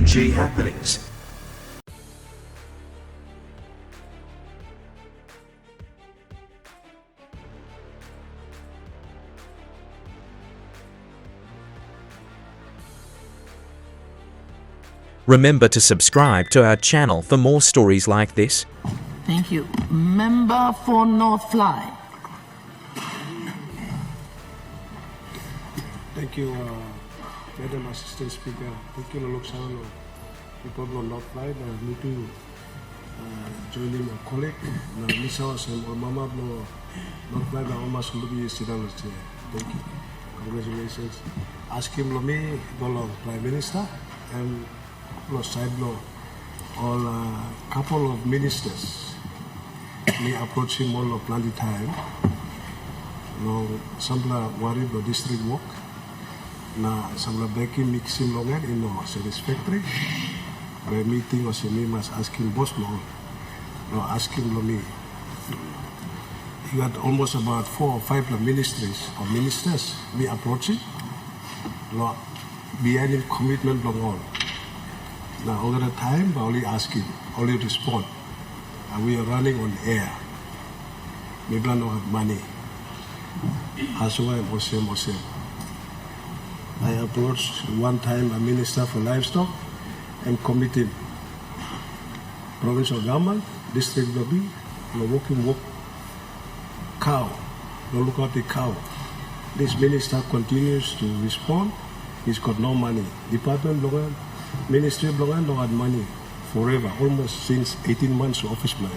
PNG Happenings. Remember to subscribe to our channel for more stories like this. Thank you. Member for Northfly. Thank you, Madam Assistant Speaker. Thank you, Loksano. People of Northfly, I need to join in a colleague. Now, Miss House and Mama Blow, Northfly, almost will be Sidon. Thank you. Congratulations. Ask him, Lomi, Prime Minister, and side law, all couple of ministers may approach him all of plenty time. No, some worry the district work. Na some breaking mix him longer in no satisfactory. By meeting or se me must ask him boss no, no ask him lo me. He got almost about 4 or 5 ministries or ministers me approaching. No, behind him commitment long all. Now, all the time, we only asking, only respond. And we are running on air. We don't have money. That's why I'm Osem. I approached one time a minister for livestock and committed provincial government, district lobby, no walking walk, cow, no look at the cow. This minister continues to respond. He's got no money. Department lawyer, Ministry of Law no had money forever, almost since 18 months of office plan.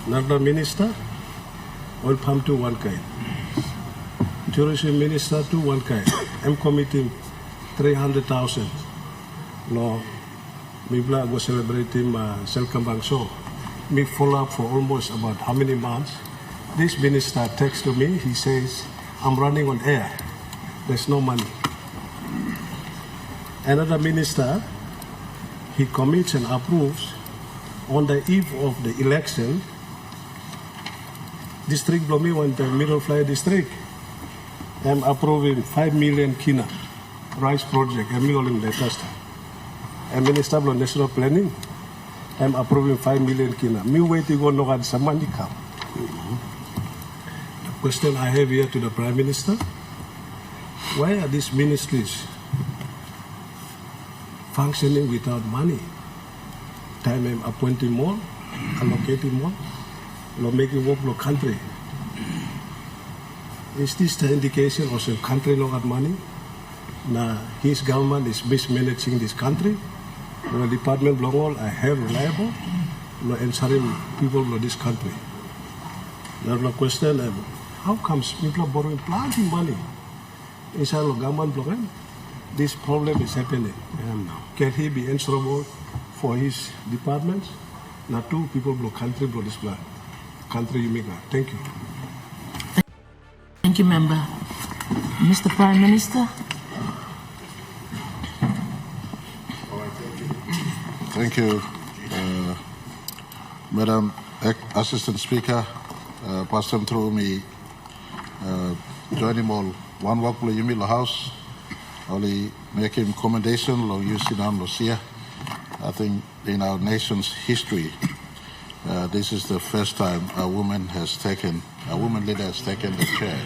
Another minister, oil pump to one kind. Tourism minister to one kind. I'm committing 300,000. No, me was celebrating my Selkambang show. Me follow up for almost about how many months. This minister texts to me, he says, I'm running on air. There's no money. Another minister, he commits and approves on the eve of the election, District Blomi went to Middlefly District. I'm approving 5 million kina rice project. I'm rolling the test. I'm Minister of National Planning. I'm approving 5 million kina. Me waiting on no some money come. The question I have here to the Prime Minister: why are these ministries functioning without money? Time I'm appointing more, allocating more, or making work the country. Is this the indication of the country not have money? Now his government is mismanaging this country. The department belong all I have reliable, no answering people of this country. Another question: how comes people are borrowing plenty money inside the government belong? This problem is happening. Can he be answerable for his departments? Not two people blow country blow this plan. Country you make that. Thank you. Thank you, Member. Mr. Prime Minister. Thank you, Madam Assistant Speaker. Pass them through me. Joining all one work blow you meet the house. Only make him commendation, lo Yusinam Lucia. I think in our nation's history, this is the first time a woman leader has taken the chair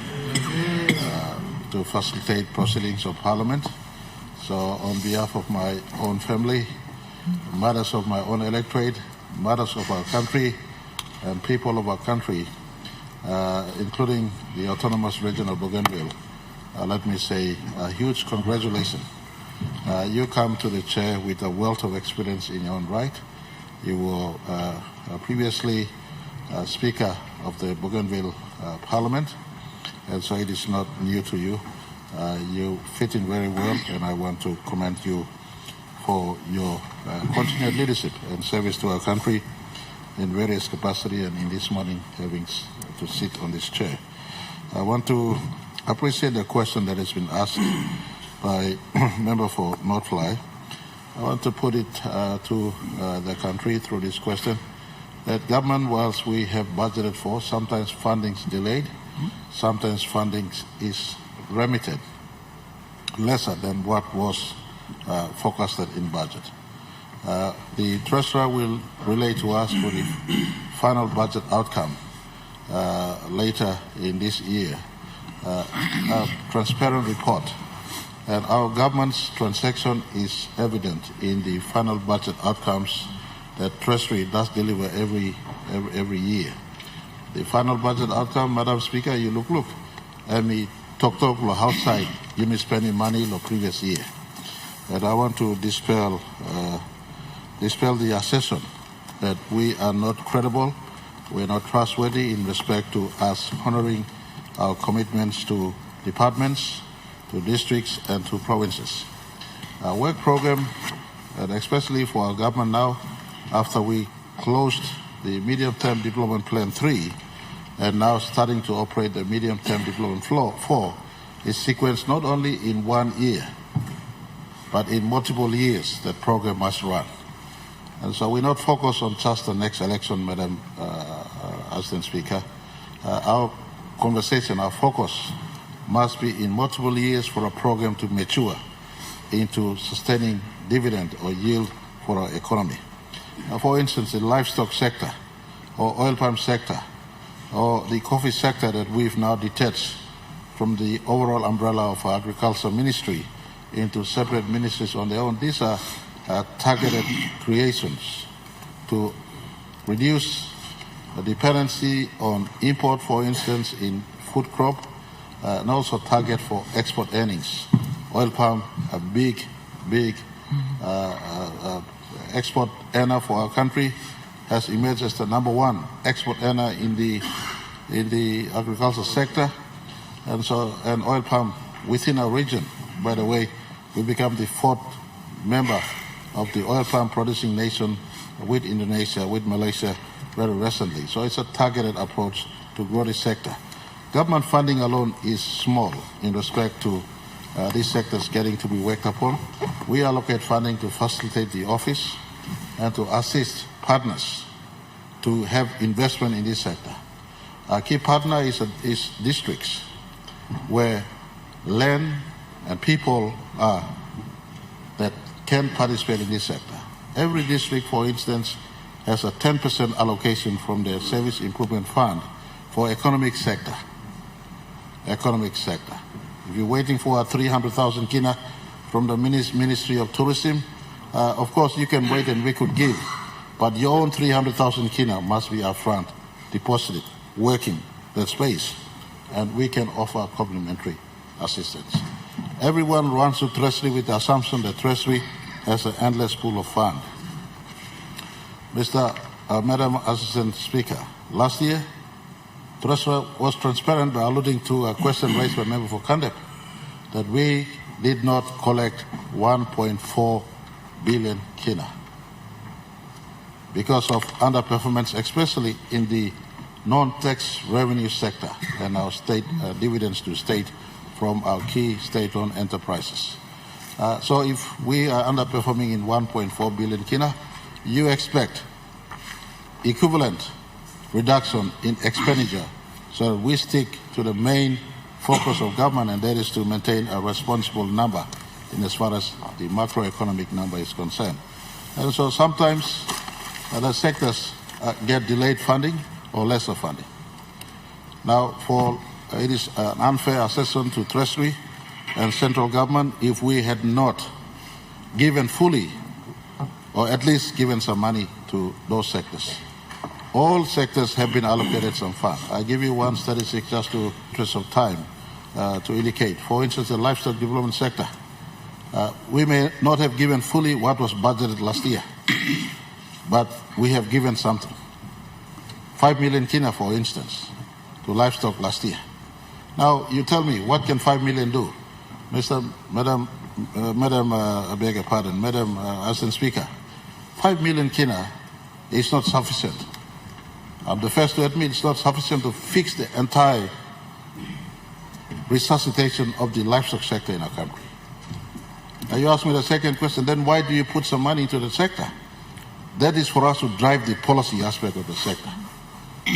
to facilitate proceedings of Parliament. So on behalf of my own family, mothers of my own electorate, mothers of our country, and people of our country, including the autonomous region of Bougainville, let me say a huge congratulations. You come to the chair with a wealth of experience in your own right. You were previously Speaker of the Bougainville Parliament, and so it is not new to you. You fit in very well, and I want to commend you for your continued leadership and service to our country in various capacities, and in this morning having to sit on this chair. I want to appreciate the question that has been asked by member for Northfly. I want to put it to the country through this question, that government, whilst we have budgeted for, sometimes funding is delayed, sometimes funding is remitted lesser than what was forecasted in budget. The Treasurer will relay to us for the final budget outcome later in this year, a transparent report. And our government's transaction is evident in the final budget outcomes that Treasury does deliver every year. The final budget outcome, Madam Speaker, you look, and me talk outside, you may spending money the previous year. And I want to dispel the assertion that we are not credible, we are not trustworthy in respect to us honoring our commitments to departments, to districts, and to provinces. Our work program, and especially for our government now, after we closed the Medium-Term Development Plan 3, and now starting to operate the Medium-Term Development 4, is sequenced not only in 1 year, but in multiple years that program must run. And so we're not focused on just the next election, Madam Assistant Speaker. Our conversation, our focus must be in multiple years for a program to mature into sustaining dividend or yield for our economy. For instance, the livestock sector, or oil palm sector, or the coffee sector that we've now detached from the overall umbrella of our agriculture ministry into separate ministries on their own. These are targeted creations to reduce the dependency on import, for instance, in food crop, and also target for export earnings. Oil palm, a big export earner for our country, has emerged as the #1 export earner in the agricultural sector, and oil palm within our region. By the way, we become the 4th member of the oil palm producing nation with Indonesia, with Malaysia very recently. So it's a targeted approach to grow this sector. Government funding alone is small in respect to these sectors getting to be worked upon. We allocate funding to facilitate the office and to assist partners to have investment in this sector. Our key partner is districts where land and people are that can participate in this sector. Every district, for instance, has a 10% allocation from their Service Improvement Fund for economic sector. Economic sector. If you're waiting for a 300,000 kina from the Ministry of Tourism, of course you can wait and we could give, but your own 300,000 kina must be upfront, deposited, working that space, and we can offer complementary assistance. Everyone runs to Treasury with the assumption that Treasury has an endless pool of funds. Madam Assistant Speaker, last year, Treasurer was transparent by alluding to a question raised by a member for Kandep that we did not collect 1.4 billion kina because of underperformance, especially in the non-tax revenue sector and our state dividends to state from our key state-owned enterprises. So if we are underperforming in 1.4 billion kina, you expect equivalent reduction in expenditure so that we stick to the main focus of government, and that is to maintain a responsible number in as far as the macroeconomic number is concerned. And so sometimes the sectors get delayed funding or lesser funding. Now, it is an unfair assessment to Treasury and central government if we had not given fully or at least given some money to those sectors. All sectors have been allocated some fund. I give you one statistic just to interest of time to indicate. For instance, the livestock development sector. We may not have given fully what was budgeted last year, but we have given something. 5 million kina, for instance, to livestock last year. Now, you tell me, what can 5 million do? Madam, I beg your pardon, Madam Assistant Speaker, 5 million kina is not sufficient. I'm the first to admit it's not sufficient to fix the entire resuscitation of the livestock sector in our country. Now you ask me the second question, then why do you put some money into the sector? That is for us to drive the policy aspect of the sector.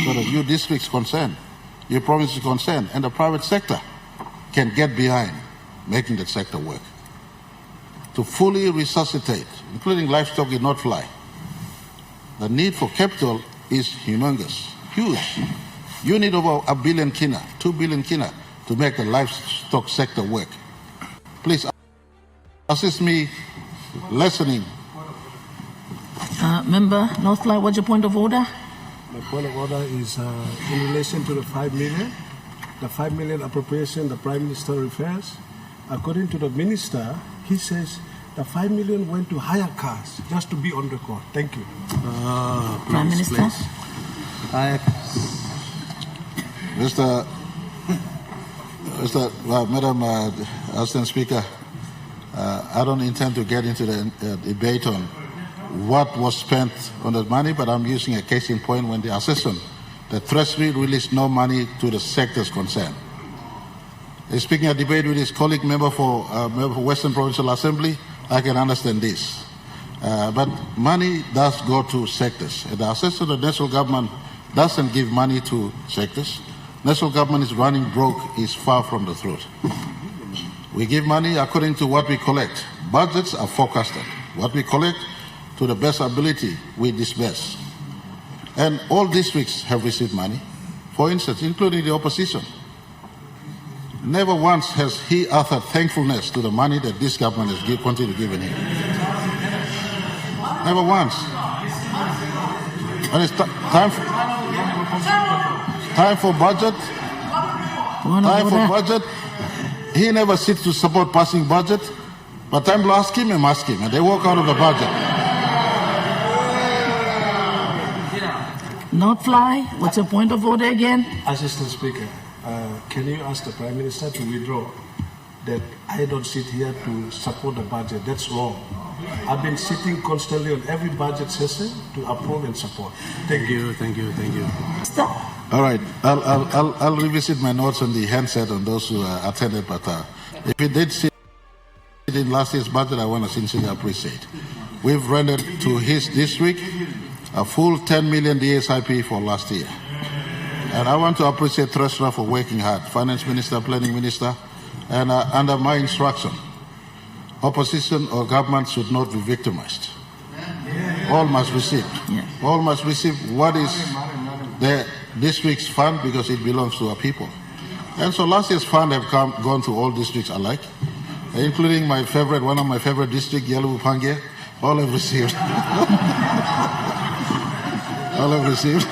So that your districts concerned, your provinces concerned, and the private sector can get behind making that sector work. to fully resuscitate, including livestock in Northfly. The need for capital is humongous, huge. You need over 1 billion kina, 2 billion kina to make the livestock sector work. Please assist me listening. Member Northfly, what's your point of order? My point of order is in relation to the 5 million. The 5 million appropriation the Prime Minister refers. According to the Minister, he says the 5 million went to hire cars, just to be on record. Thank you. Prime Minister? Madam Assistant Speaker, I don't intend to get into the debate on what was spent on that money, but I'm using a case in point when the assessment, the Treasury released no money to the sectors concerned. Speaking a debate with his colleague member for Western Provincial Assembly, I can understand this. But money does go to sectors. The assessment of the national government doesn't give money to sectors. National government is running broke, is far from the truth. We give money according to what we collect. Budgets are forecasted. What we collect, to the best ability, we disburse. And all districts have received money, for instance, including the opposition. Never once has he uttered thankfulness to the money that this government has continued giving him. Never once. When it's time for budget, he never sits to support passing budget, but time to ask him, and they walk out of the budget. Northfly, what's your point of order again? Assistant Speaker, can you ask the Prime Minister to withdraw that I don't sit here to support the budget? That's wrong. I've been sitting constantly on every budget session to approve and support. Thank you. Stop. All right, I'll revisit my notes on the handset on those who attended, but if he did sit in last year's budget, I want to sincerely appreciate. We've rendered to his district a full 10 million DSIP for last year. And I want to appreciate Treasurer for working hard, Finance Minister, Planning Minister, and under my instruction, opposition or government should not be victimized. All must receive. All must receive what is the district's fund because it belongs to our people. And so last year's fund have gone to all districts alike, including one of my favorite districts, Yellow-Pangia. All have received. All have received.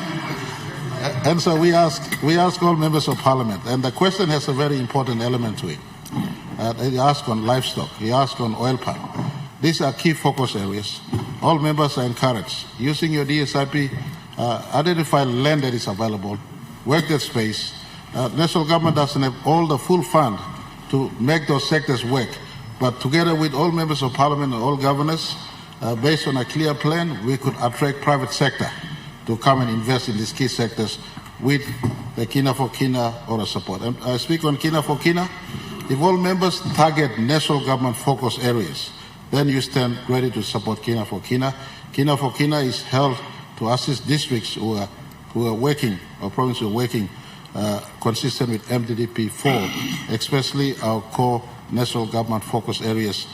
And so we ask all members of parliament, and the question has a very important element to it. He asked on livestock, he asked on oil palm. These are key focus areas. All members are encouraged. Using your DSIP, identify land that is available, work that space. National government doesn't have all the full fund to make those sectors work, but together with all members of parliament and all governors, based on a clear plan, we could attract private sector to come and invest in these key sectors with the Kina for Kina or a support. And I speak on Kina for Kina. If all members target national government focus areas, then you stand ready to support Kina for Kina. Kina for Kina is held to assist districts who are working, or provinces who are working consistent with MDDP 4, especially our core national government focus areas.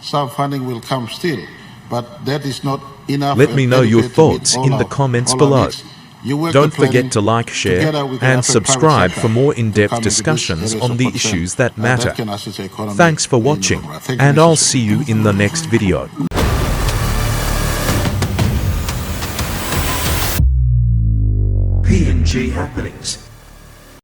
Some funding will come still, but that is not enough. Let me know your thoughts in the comments below. Don't forget to like, share, and subscribe for more in-depth discussions on the issues that matter. Thanks for watching, and I'll see you in the next video. PNG Happenings.